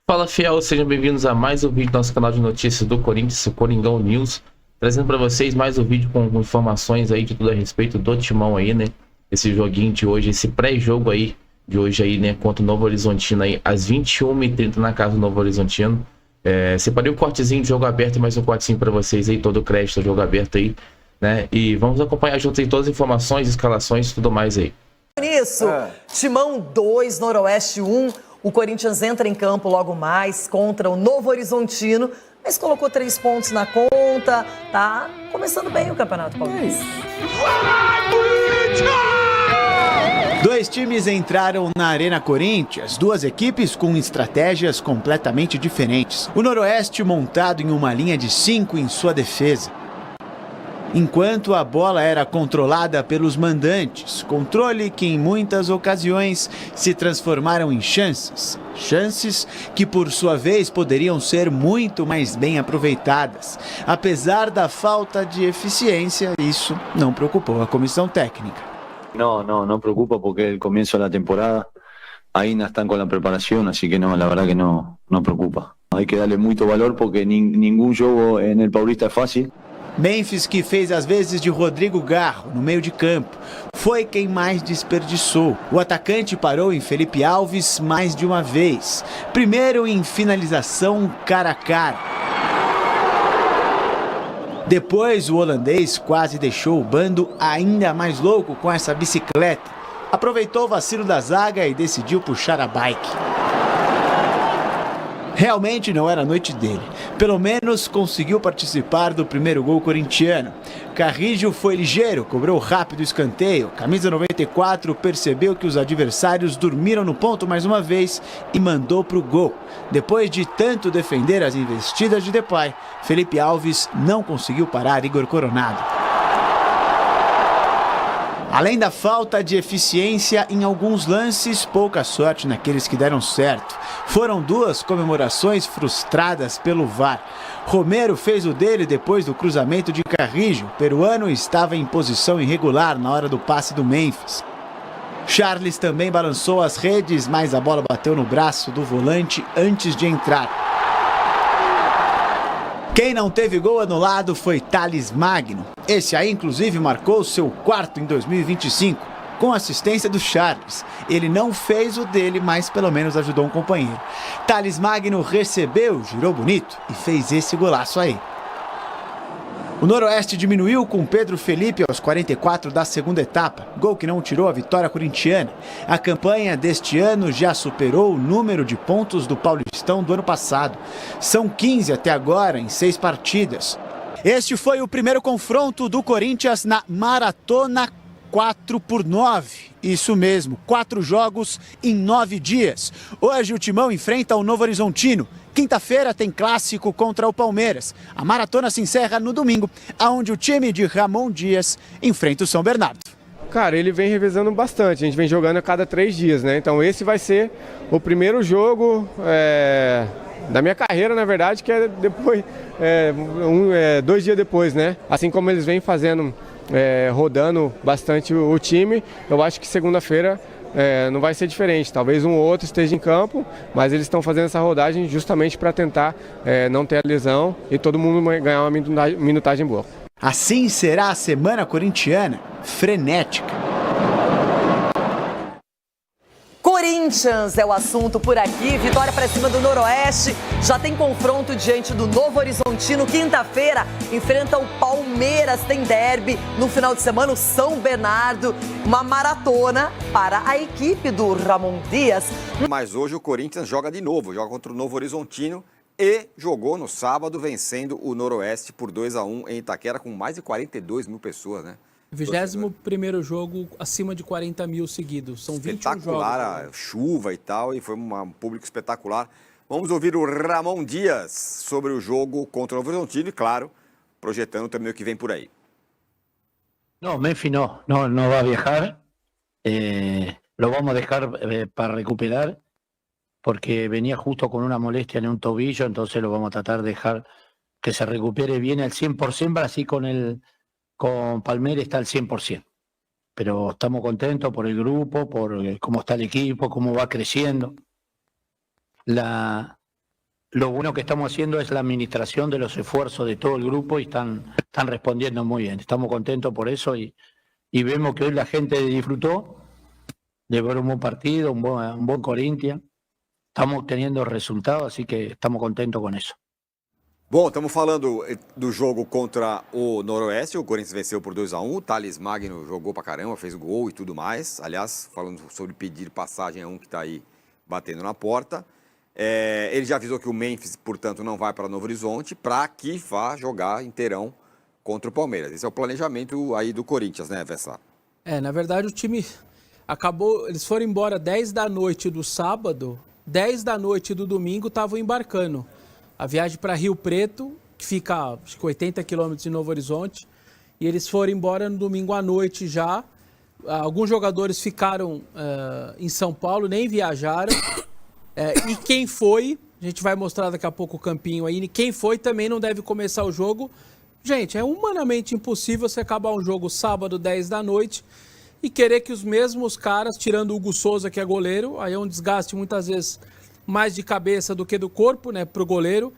Fala fiel, sejam bem-vindos a mais um vídeo do nosso canal de notícias do Corinthians, o Coringão News, trazendo para vocês mais um vídeo com informações aí de tudo a respeito do Timão aí, né? Esse joguinho de hoje, esse pré-jogo aí de hoje aí, né, contra o Novo Horizontino aí, às 21h30 na casa do Novo Horizontino. Separei um cortezinho de jogo aberto e mais um cortezinho para vocês aí, todo o crédito do jogo aberto aí, né? E vamos acompanhar juntos aí todas as informações, escalações e tudo mais aí. Isso, Timão 2, Noroeste 1. O Corinthians entra em campo logo mais contra o Novo Horizontino, mas colocou 3 pontos na conta, tá começando bem o Campeonato Paulista. Dois times entraram na Arena Corinthians, duas equipes com estratégias completamente diferentes. O Noroeste montado em uma linha de 5 em sua defesa, enquanto a bola era controlada pelos mandantes, controle que em muitas ocasiões se transformaram em chances que por sua vez poderiam ser muito mais bem aproveitadas. Apesar da falta de eficiência, isso não preocupou a comissão técnica. No preocupa porque el comienzo de la temporada ainda están con la preparación, así que no, la verdad que no preocupa. Hay que darle mucho valor porque ningún juego en el Paulista es fácil. Memphis, que fez as vezes de Rodrigo Garro no meio de campo, foi quem mais desperdiçou. O atacante parou em Felipe Alves mais de uma vez. Primeiro em finalização cara a cara. Depois o holandês quase deixou o bando ainda mais louco com essa bicicleta. Aproveitou o vacilo da zaga e decidiu puxar a bike. Realmente não era a noite dele. Pelo menos conseguiu participar do primeiro gol corintiano. Carrijo foi ligeiro, cobrou rápido o escanteio. Camisa 94 percebeu que os adversários dormiram no ponto mais uma vez e mandou para o gol. Depois de tanto defender as investidas de Depay, Felipe Alves não conseguiu parar Igor Coronado. Além da falta de eficiência em alguns lances, pouca sorte naqueles que deram certo. Foram 2 comemorações frustradas pelo VAR. Romero fez o dele depois do cruzamento de Carrijo. O peruano estava em posição irregular na hora do passe do Memphis. Charles também balançou as redes, mas a bola bateu no braço do volante antes de entrar. Quem não teve gol anulado foi Thales Magno. Esse aí, inclusive, marcou seu 4º em 2025, com assistência do Charles. Ele não fez o dele, mas pelo menos ajudou um companheiro. Thales Magno recebeu, girou bonito e fez esse golaço aí. O Noroeste diminuiu com Pedro Felipe aos 44 da segunda etapa, gol que não tirou a vitória corintiana. A campanha deste ano já superou o número de pontos do Paulistão do ano passado. São 15 até agora em 6 partidas. Este foi o primeiro confronto do Corinthians na Maratona 4x9. Isso mesmo, 4 jogos em 9 dias. Hoje o Timão enfrenta o Novo Horizontino. Quinta-feira tem clássico contra o Palmeiras. A maratona se encerra no domingo, onde o time de Ramon Dias enfrenta o São Bernardo. Cara, ele vem revezando bastante, a gente vem jogando a cada 3 dias, né? Então esse vai ser o primeiro jogo da minha carreira, na verdade, que é depois, 2 dias depois, né? Assim como eles vêm fazendo, rodando bastante o time, eu acho que segunda-feira não vai ser diferente. Talvez um ou outro esteja em campo, mas eles estão fazendo essa rodagem justamente para tentar não ter a lesão e todo mundo ganhar uma minutagem boa. Assim será a semana corintiana, frenética. Corinthians é o assunto por aqui. Vitória para cima do Noroeste. Já tem confronto diante do Novo Horizontino. Quinta-feira enfrenta o Palmeiras. Tem derby. No final de semana, o São Bernardo. Uma maratona para a equipe do Ramon Dias. Mas hoje o Corinthians joga de novo. Joga contra o Novo Horizontino e jogou no sábado vencendo o Noroeste por 2-1 em Itaquera com mais de 42 mil pessoas, né? 21º jogo acima de 40 mil seguidos. São 21 jogos. Espetacular, a chuva e tal, e foi um público espetacular. Vamos ouvir o Ramon Dias sobre o jogo contra o Novo Horizontino e, claro, projetando também o que vem por aí. No, Memphis no va a viajar. Lo vamos a dejar para recuperar, porque venía justo con una molestia en un tobillo, entonces lo vamos a tratar de dejar que se recupere bien al 100%, así con Palmeiras está al 100%. Pero estamos contentos por el grupo, por cómo está el equipo, cómo va creciendo. La lo bueno que estamos haciendo es la administración de los esfuerzos de todo el grupo y están respondiendo muy bien. Estamos contentos por eso y vemos que hoy la gente disfrutó de ver un buen partido, un buen Corinthians. Estamos teniendo resultados, así que estamos contentos con eso. Bom, estamos falando do jogo contra o Noroeste. O Corinthians venceu por 2-1. O Thales Magno jogou pra caramba, fez gol e tudo mais. Aliás, falando sobre pedir passagem, é um que está aí batendo na porta. Ele já avisou que o Memphis, portanto, não vai para Novo Horizonte para que vá jogar inteirão contra o Palmeiras. Esse é o planejamento aí do Corinthians, né, Vessar? Na verdade o time acabou, eles foram embora 10 da noite do sábado, 10 da noite do domingo estavam embarcando. A viagem para Rio Preto, que fica acho que 80 quilômetros de Novo Horizonte, e eles foram embora no domingo à noite já. Alguns jogadores ficaram em São Paulo, nem viajaram. E quem foi, a gente vai mostrar daqui a pouco o campinho aí, quem foi também não deve começar o jogo. Gente, é humanamente impossível você acabar um jogo sábado, 10 da noite, e querer que os mesmos caras, tirando o Hugo Souza, que é goleiro, aí é um desgaste muitas vezes mais de cabeça do que do corpo, né, pro goleiro,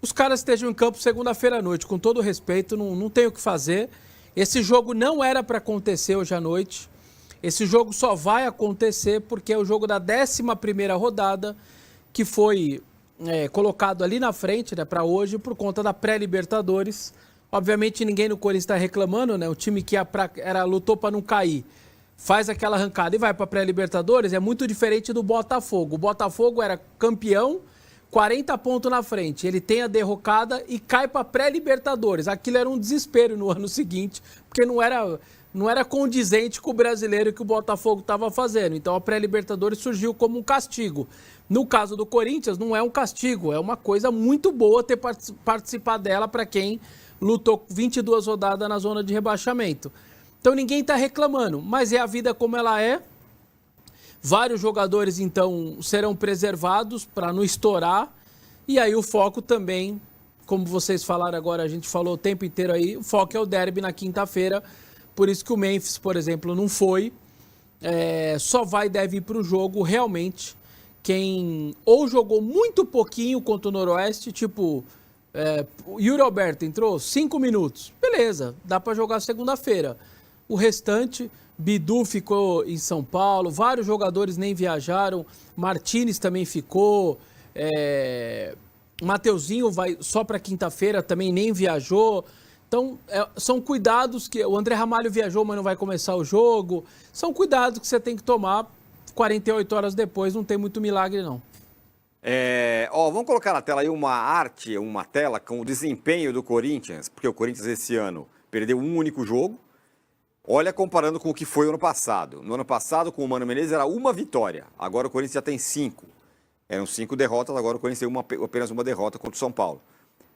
os caras estejam em campo segunda-feira à noite. Com todo respeito, não tem o que fazer. Esse jogo não era para acontecer hoje à noite. Esse jogo só vai acontecer porque é o jogo da 11ª rodada, que foi colocado ali na frente, né, para hoje, por conta da pré-Libertadores. Obviamente ninguém no Corinthians está reclamando, né? O time que lutou para não cair, faz aquela arrancada e vai para a pré-Libertadores, é muito diferente do Botafogo. O Botafogo era campeão, 40 pontos na frente. Ele tem a derrocada e cai para a pré-Libertadores. Aquilo era um desespero no ano seguinte, porque não era condizente com o brasileiro que o Botafogo estava fazendo. Então a pré-Libertadores surgiu como um castigo. No caso do Corinthians, não é um castigo, é uma coisa muito boa ter participado dela para quem lutou 22 rodadas na zona de rebaixamento. Então ninguém está reclamando, mas é a vida como ela é. Vários jogadores, então, serão preservados para não estourar. E aí o foco também, como vocês falaram agora, a gente falou o tempo inteiro aí, o foco é o derby na quinta-feira. Por isso que o Memphis, por exemplo, não foi. Só deve ir para o jogo realmente quem ou jogou muito pouquinho contra o Noroeste, tipo... o Yuri Alberto entrou 5 minutos. Beleza, dá para jogar segunda-feira. O restante, Bidu ficou em São Paulo, vários jogadores nem viajaram, Martínez também ficou, Mateuzinho vai só para quinta-feira, também nem viajou. Então, são cuidados que... O André Ramalho viajou, mas não vai começar o jogo. São cuidados que você tem que tomar 48 horas depois, não tem muito milagre, não. Vamos colocar na tela aí uma tela com o desempenho do Corinthians, porque o Corinthians esse ano perdeu um único jogo. Olha, comparando com o que foi o ano passado. No ano passado, com o Mano Menezes, era uma vitória. Agora o Corinthians já tem 5. Eram 5 derrotas, agora o Corinthians tem apenas uma derrota contra o São Paulo.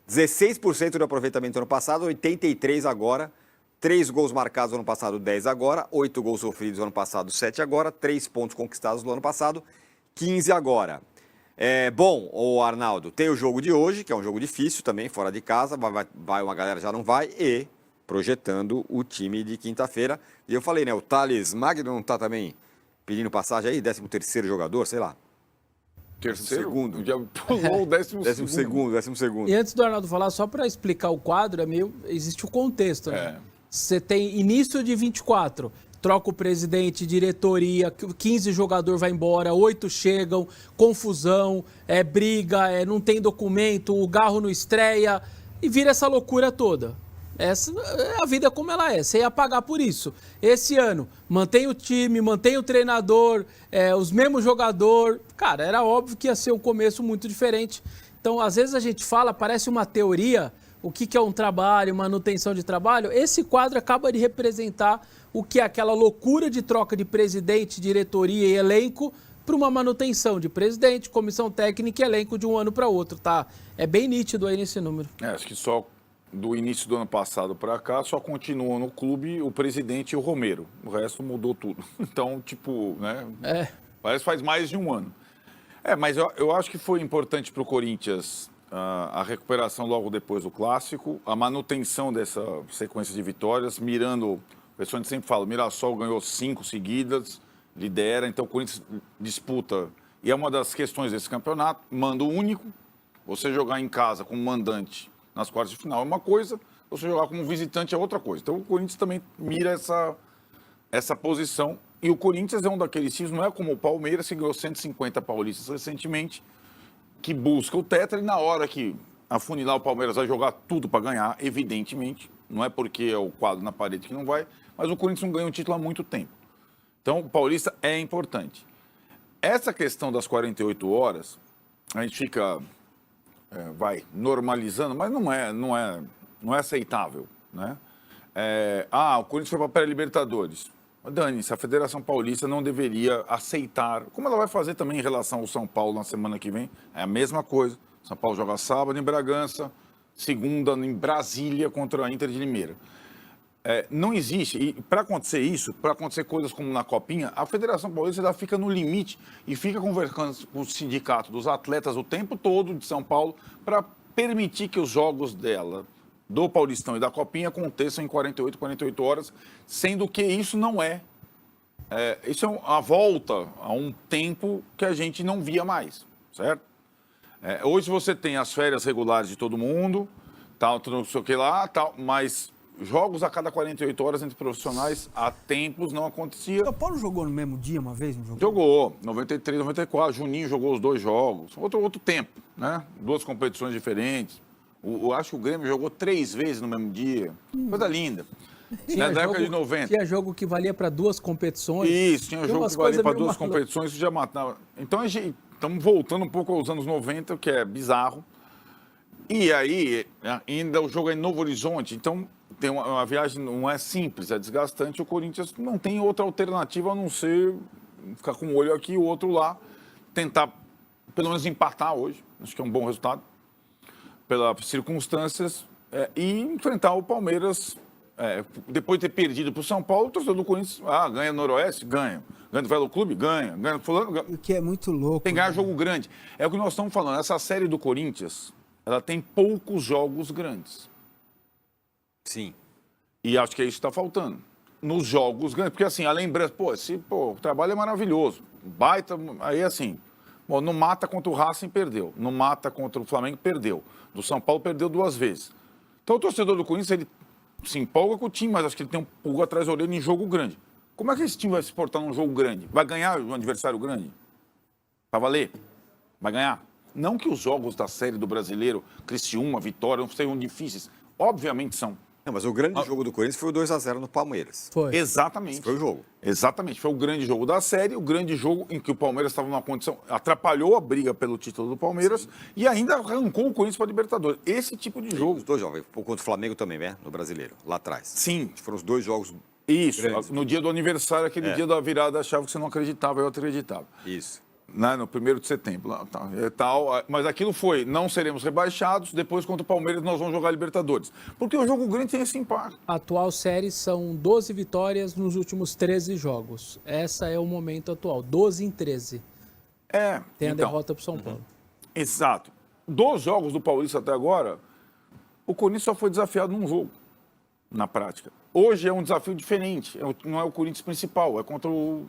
16% do aproveitamento no ano passado, 83% agora. 3 gols marcados no ano passado, 10 agora. 8 gols sofridos no ano passado, 7 agora. 3 pontos conquistados no ano passado, 15 agora. Bom, o Arnaldo, tem o jogo de hoje, que é um jogo difícil também, fora de casa. Vai uma galera já não vai. E projetando o time de quinta-feira. E eu falei, né, o Thales Magno não está também pedindo passagem aí? 13º jogador, sei lá. Segundo. Já pulou o 12º. E antes do Arnaldo falar, só para explicar o quadro, existe o contexto, né? Você tem início de 24, troca o presidente, diretoria, 15 jogadores vai embora, 8 chegam, confusão, briga, não tem documento, o Garro não estreia, e vira essa loucura toda. Essa é a vida como ela é, você ia pagar por isso. Esse ano, mantém o time, mantém o treinador, os mesmos jogadores. Cara, era óbvio que ia ser um começo muito diferente. Então, às vezes a gente fala, parece uma teoria, o que é um trabalho, manutenção de trabalho. Esse quadro acaba de representar o que é aquela loucura de troca de presidente, diretoria e elenco para uma manutenção de presidente, comissão técnica e elenco de um ano para outro, tá? É bem nítido aí nesse número. Acho que só do início do ano passado para cá, só continuam no clube o presidente e o Romero. O resto mudou tudo. Então, tipo, né? Parece que faz mais de um ano. Mas eu acho que foi importante para o Corinthians a recuperação logo depois do Clássico, a manutenção dessa sequência de vitórias, mirando, o pessoal sempre fala, o Mirassol ganhou 5 seguidas, lidera, então o Corinthians disputa, e é uma das questões desse campeonato, mando único, Você jogar em casa como mandante nas quartas de final é uma coisa, você jogar como visitante é outra coisa. Então o Corinthians também mira essa posição. E o Corinthians é um daqueles times, não é como o Palmeiras, que ganhou 150 paulistas recentemente, que busca o tetra e na hora que afunilar o Palmeiras vai jogar tudo para ganhar, evidentemente. Não é porque é o quadro na parede que não vai, mas o Corinthians não ganha um título há muito tempo. Então o Paulista é importante. Essa questão das 48 horas, a gente fica, normalizando, mas não é aceitável, né? O Corinthians foi para a pré-Libertadores. Dani-se, a Federação Paulista não deveria aceitar, como ela vai fazer também em relação ao São Paulo na semana que vem, é a mesma coisa. São Paulo joga sábado em Bragança, segunda em Brasília contra a Inter de Limeira. Não existe, e para acontecer isso, para acontecer coisas como na Copinha, a Federação Paulista já fica no limite e fica conversando com o sindicato dos atletas o tempo todo de São Paulo para permitir que os jogos dela, do Paulistão e da Copinha, aconteçam em 48 horas, sendo que isso não isso é a volta a um tempo que a gente não via mais, certo? Hoje você tem as férias regulares de todo mundo, tal, não sei o que lá, tal, mas jogos a cada 48 horas entre profissionais há tempos não acontecia. O São Paulo jogou no mesmo dia uma vez? Não jogou? Jogou, 93, 94, Juninho jogou os 2 jogos, outro tempo, né? 2 competições diferentes. Eu acho que o Grêmio jogou 3 vezes no mesmo dia. Coisa linda. Na época de 90. Tinha jogo que valia para 2 competições. Isso, tinha jogo que valia para 2 competições, isso já matava. Então a gente estamos voltando um pouco aos anos 90, que é bizarro. E aí, ainda o jogo é em Novo Horizonte, então tem uma viagem, não é simples, é desgastante. O Corinthians não tem outra alternativa a não ser ficar com um olho aqui e o outro lá, tentar pelo menos empatar hoje. Acho que é um bom resultado, pelas circunstâncias, e enfrentar o Palmeiras. Depois de ter perdido para o São Paulo, o torcedor do Corinthians ganha no Noroeste, ganha. Ganha do Velo Clube, ganha. Ganha do fulano, ganha. O que é muito louco. Tem que ganhar jogo grande. É o que nós estamos falando. Essa série do Corinthians, ela tem poucos jogos grandes. Sim. E acho que é isso que está faltando. Nos jogos grandes. Porque assim, a lembrança, o trabalho é maravilhoso. Baita, aí assim, no mata contra o Racing perdeu. No mata contra o Flamengo perdeu. Do São Paulo perdeu 2 vezes. Então o torcedor do Corinthians, ele se empolga com o time, mas acho que ele tem um pulgo atrás da orelha em jogo grande. Como é que esse time vai se portar num jogo grande? Vai ganhar um adversário grande? Vai valer? Vai ganhar? Não que os jogos da série do Brasileiro, Criciúma, Vitória, não sejam difíceis. Obviamente são. Não, mas o grande jogo do Corinthians foi o 2-0 no Palmeiras. Foi. Exatamente. Esse foi o jogo. Exatamente. Foi o grande jogo da série, o grande jogo em que o Palmeiras estava numa condição... Atrapalhou a briga pelo título do Palmeiras. Sim. E ainda arrancou o Corinthians para a Libertadores. Esse tipo de jogo. Os 2 jogos. Contra o Flamengo também, né? No Brasileiro, lá atrás. Sim. Foram os 2 jogos Isso. grandes. No dia do aniversário, aquele dia da virada da chave que você não acreditava, eu acreditava. Isso. No 1º de setembro. Mas aquilo foi, não seremos rebaixados, depois contra o Palmeiras nós vamos jogar Libertadores. Porque o jogo grande tem esse impacto. A atual série são 12 vitórias nos últimos 13 jogos. Essa é o momento atual, 12 em 13. Tem a derrota para o São Paulo. Exato. 2 jogos do Paulista até agora, o Corinthians só foi desafiado num jogo, na prática. Hoje é um desafio diferente, não é o Corinthians principal, é contra o...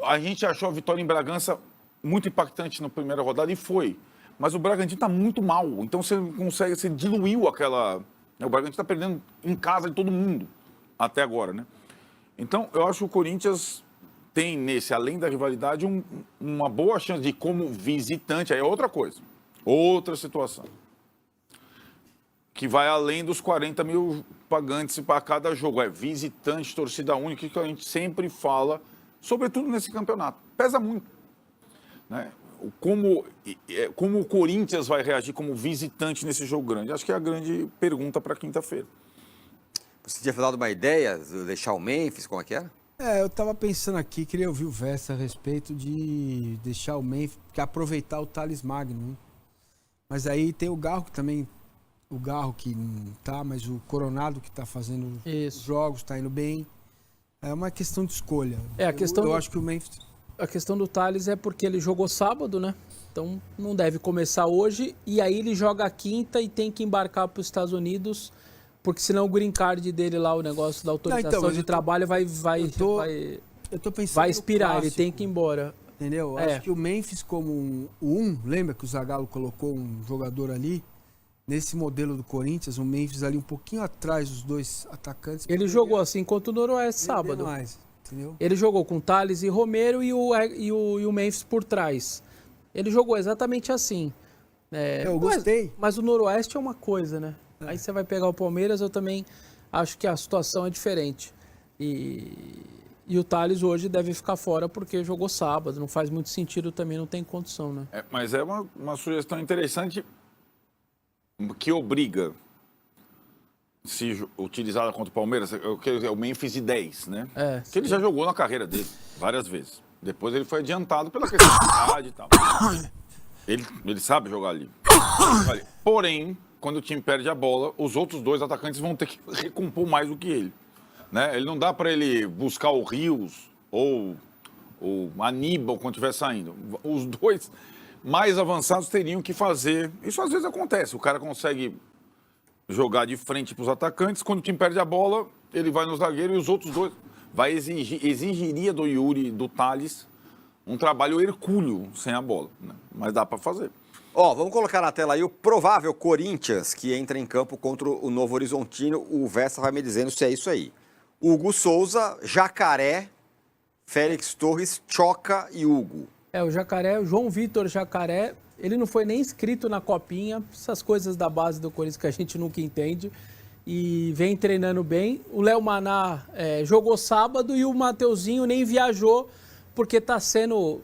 A gente achou a vitória em Bragança muito impactante na primeira rodada e foi. Mas o Bragantino está muito mal. Então você diluiu aquela... O Bragantino está perdendo em casa de todo mundo até agora, né? Então eu acho que o Corinthians tem nesse, além da rivalidade, uma boa chance de, como visitante, aí é outra coisa. Outra situação. Que vai além dos 40 mil pagantes para cada jogo. É visitante, torcida única, que a gente sempre fala... Sobretudo nesse campeonato. Pesa muito. Né? Como o Corinthians vai reagir como visitante nesse jogo grande? Acho que é a grande pergunta para quinta-feira. Você tinha falado uma ideia de deixar o Memphis, como é que era? Eu estava pensando aqui, queria ouvir o Vesta a respeito de deixar o Memphis, porque aproveitar o Thales Magno. Né? Mas aí tem o Garro que também... O Garro que não tá, mas o Coronado que está fazendo os jogos, está indo bem. É uma questão de escolha. Eu acho que o Memphis... A questão do Thales é porque ele jogou sábado, né? Então não deve começar hoje. E aí ele joga a quinta e tem que embarcar para os Estados Unidos, porque senão o green card dele lá, o negócio da autorização de trabalho vai expirar. Ele tem que ir embora. Entendeu? Acho que o Memphis como lembra que o Zagallo colocou um jogador ali? Nesse modelo do Corinthians, o Memphis ali um pouquinho atrás dos dois atacantes. Ele jogou assim contra o Noroeste sábado. Mais, entendeu? Ele jogou com Thales e Romero e o Memphis por trás. Ele jogou exatamente assim. Eu gostei. Mas o Noroeste é uma coisa, né? Aí você vai pegar o Palmeiras, eu também acho que a situação é diferente. E o Thales hoje deve ficar fora porque jogou sábado. Não faz muito sentido também, não tem condição, né? Mas é uma sugestão interessante que obriga, se utilizada contra o Palmeiras, é o Memphis de 10, né? Que ele já jogou na carreira dele várias vezes. Depois ele foi adiantado pela questão de idade e tal. Ele sabe jogar ali. Porém, quando o time perde a bola, os outros dois atacantes vão ter que recompor mais do que ele. Né? Ele não dá para ele buscar o Rios ou o Aníbal quando estiver saindo. Os dois mais avançados teriam que fazer. Isso às vezes acontece. O cara consegue jogar de frente para os atacantes. Quando o time perde a bola, ele vai no zagueiro e os outros dois. Exigiria do Yuri e do Thales um trabalho hercúleo sem a bola. Né? Mas dá para fazer. Vamos colocar na tela aí o provável Corinthians que entra em campo contra o Novo Horizontino. O Vesta vai me dizendo se é isso aí. Hugo Souza, Jacaré, Félix Torres, Choca e Hugo. O Jacaré, o João Vitor Jacaré, ele não foi nem inscrito na Copinha, essas coisas da base do Corinthians que a gente nunca entende, e vem treinando bem. O Léo Maná jogou sábado e o Mateuzinho nem viajou porque está sendo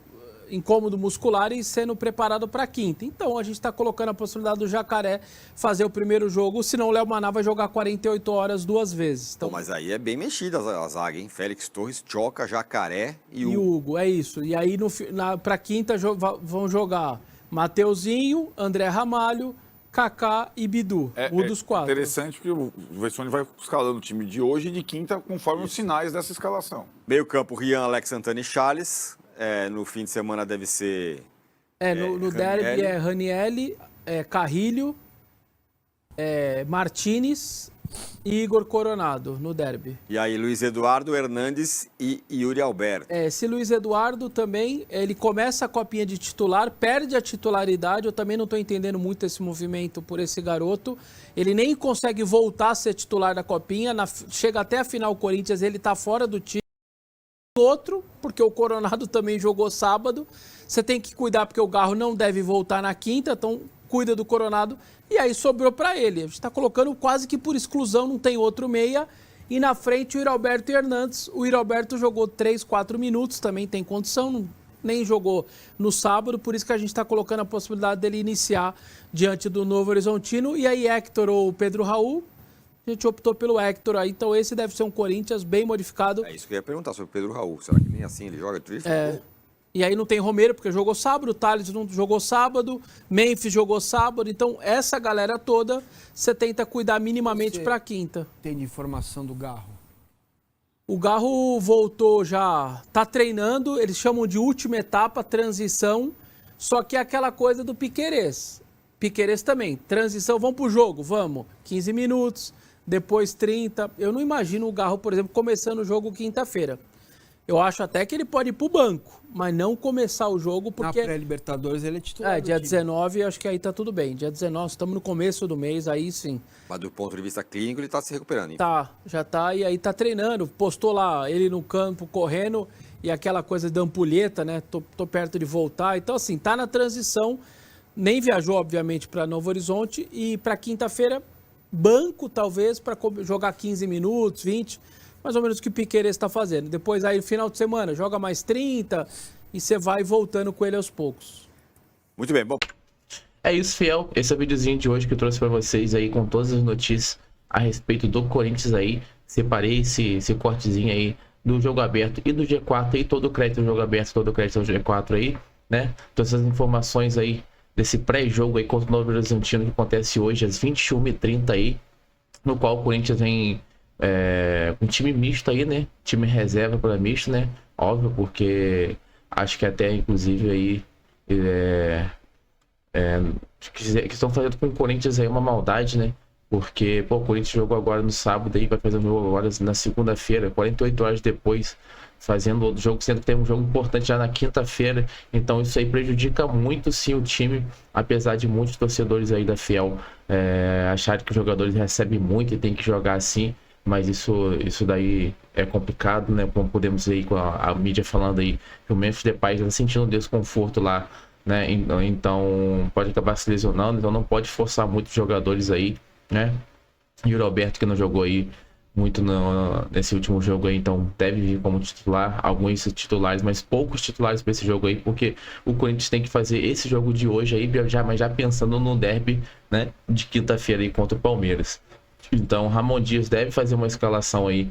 incômodo muscular e sendo preparado para quinta. Então a gente está colocando a possibilidade do Jacaré fazer o primeiro jogo, senão o Léo Maná vai jogar 48 horas 2 vezes. Então... mas aí é bem mexida a zaga, hein? Félix Torres, Choca, Jacaré e Hugo. E Hugo, é isso. E aí para quinta vão jogar Mateuzinho, André Ramalho, Kaká e Bidu. Dos 4. Interessante que o Vessone vai escalando o time de hoje e de quinta conforme os sinais dessa escalação. Meio campo, Rian, Alex Santana e Charles. No fim de semana deve ser... no derby é Ranielli, Carrilho, Martínez e Igor Coronado no derby. E aí Luiz Eduardo, Hernandes e Yuri Alberto. Esse Luiz Eduardo também, ele começa a copinha de titular, perde a titularidade, eu também não estou entendendo muito esse movimento por esse garoto. Ele nem consegue voltar a ser titular da copinha, chega até a final Corinthians, ele está fora do time. Outro, porque o Coronado também jogou sábado, você tem que cuidar porque o Garro não deve voltar na quinta, então cuida do Coronado, e aí sobrou para ele. A gente está colocando quase que por exclusão, não tem outro meia, e na frente o Iralberto e Hernandes. O Iralberto jogou 3, 4 minutos, também tem condição, nem jogou no sábado, por isso que a gente está colocando a possibilidade dele iniciar diante do Novo Horizontino, e aí Héctor ou Pedro Raul. A gente optou pelo Héctor aí, então esse deve ser um Corinthians bem modificado. É isso que eu ia perguntar sobre o Pedro Raul. Será que nem assim ele joga? E aí não tem Romero, porque jogou sábado, o Thales não jogou sábado, Memphis jogou sábado, então essa galera toda você tenta cuidar minimamente para quinta. Tem de informação do Garro? O Garro voltou já, tá treinando, eles chamam de última etapa, transição, só que é aquela coisa do Piquerez. Piquerez também, transição, vamos pro jogo, vamos, 15 minutos... Depois 30. Eu não imagino o Garro, por exemplo, começando o jogo quinta-feira. Eu acho até que ele pode ir pro banco, mas não começar o jogo porque... Na pré-Libertadores ele é titular. Dia 19, acho que aí tá tudo bem. Dia 19, estamos no começo do mês, aí sim. Mas do ponto de vista clínico ele tá se recuperando, hein? Já tá, e aí tá treinando. Postou lá ele no campo correndo e aquela coisa da ampulheta, né? Tô perto de voltar. Então, assim, tá na transição. Nem viajou, obviamente, para Novo Horizonte. E para quinta-feira... banco, talvez, para jogar 15 minutos, 20, mais ou menos o que o Piquerez está fazendo. Depois, aí, no final de semana, joga mais 30 e você vai voltando com ele aos poucos. Muito bem, bom. É isso, fiel. Esse é o videozinho de hoje que eu trouxe para vocês aí com todas as notícias a respeito do Corinthians aí. Separei esse cortezinho aí do jogo aberto e do G4 aí, todo o crédito do jogo aberto, todo o crédito do G4 aí, né? Todas essas informações aí desse pré-jogo aí contra o Novo Horizontino que acontece hoje às 21h30 aí, no qual o Corinthians vem com time misto aí, né? Time reserva para misto, né? Óbvio, porque acho que até inclusive aí que estão fazendo com o Corinthians aí uma maldade, né? Porque, pô, o Corinthians jogou agora no sábado aí, vai fazer um jogo agora na segunda-feira, 48 horas depois, fazendo outro jogo, sendo que tem um jogo importante já na quinta-feira. Então isso aí prejudica muito sim o time, apesar de muitos torcedores aí da Fiel acharem que os jogadores recebem muito e tem que jogar assim. Mas isso daí é complicado, né? Como podemos ver aí com a mídia falando aí que o Memphis Depay já está sentindo um desconforto lá, né? Então pode acabar se lesionando, então não pode forçar muitos jogadores aí, né? E o Roberto, que não jogou aí muito nesse último jogo aí, então deve vir como titular, alguns titulares, mas poucos titulares para esse jogo aí, porque o Corinthians tem que fazer esse jogo de hoje aí, mas já pensando no derby, né? De quinta-feira aí contra o Palmeiras. Então, Ramon Dias deve fazer uma escalação aí,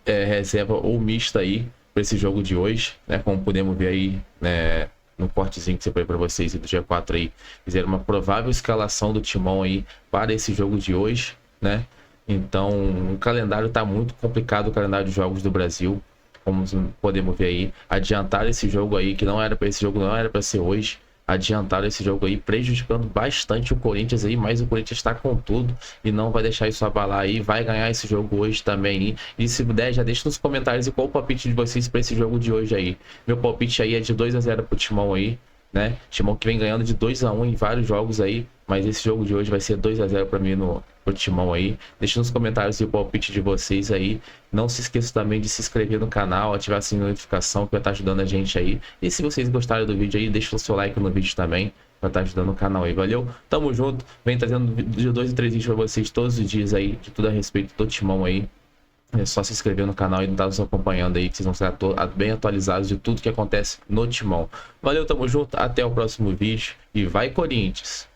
reserva ou mista aí, para esse jogo de hoje, né? Como podemos ver aí, né, no cortezinho que separei para vocês do dia 4 aí, fizeram uma provável escalação do Timão aí para esse jogo de hoje, né? Então, o calendário tá muito complicado, o calendário de jogos do Brasil, como podemos ver aí, adiantar esse jogo aí, que não era para esse jogo, não era para ser hoje, adiantaram esse jogo aí, prejudicando bastante o Corinthians aí, mas o Corinthians está com tudo e não vai deixar isso abalar aí, vai ganhar esse jogo hoje também. E se puder, já deixa nos comentários qual o palpite de vocês para esse jogo de hoje aí. Meu palpite aí é de 2-0 pro Timão aí, né? Timão que vem ganhando de 2-1 em vários jogos aí, mas esse jogo de hoje vai ser 2-0 para mim pro Timão aí. Deixa nos comentários o palpite de vocês aí. Não se esqueça também de se inscrever no canal, ativar a sininho de notificação que vai estar ajudando a gente aí. E se vocês gostaram do vídeo aí, deixa o seu like no vídeo também, vai estar ajudando o canal aí. Valeu? Tamo junto. Vem trazendo de 2 em 3 vídeos para vocês todos os dias aí, de tudo a respeito do Timão aí. É só se inscrever no canal e estar nos acompanhando aí, que vocês vão ser bem atualizados de tudo que acontece no Timão. Valeu, tamo junto, até o próximo vídeo e vai Corinthians!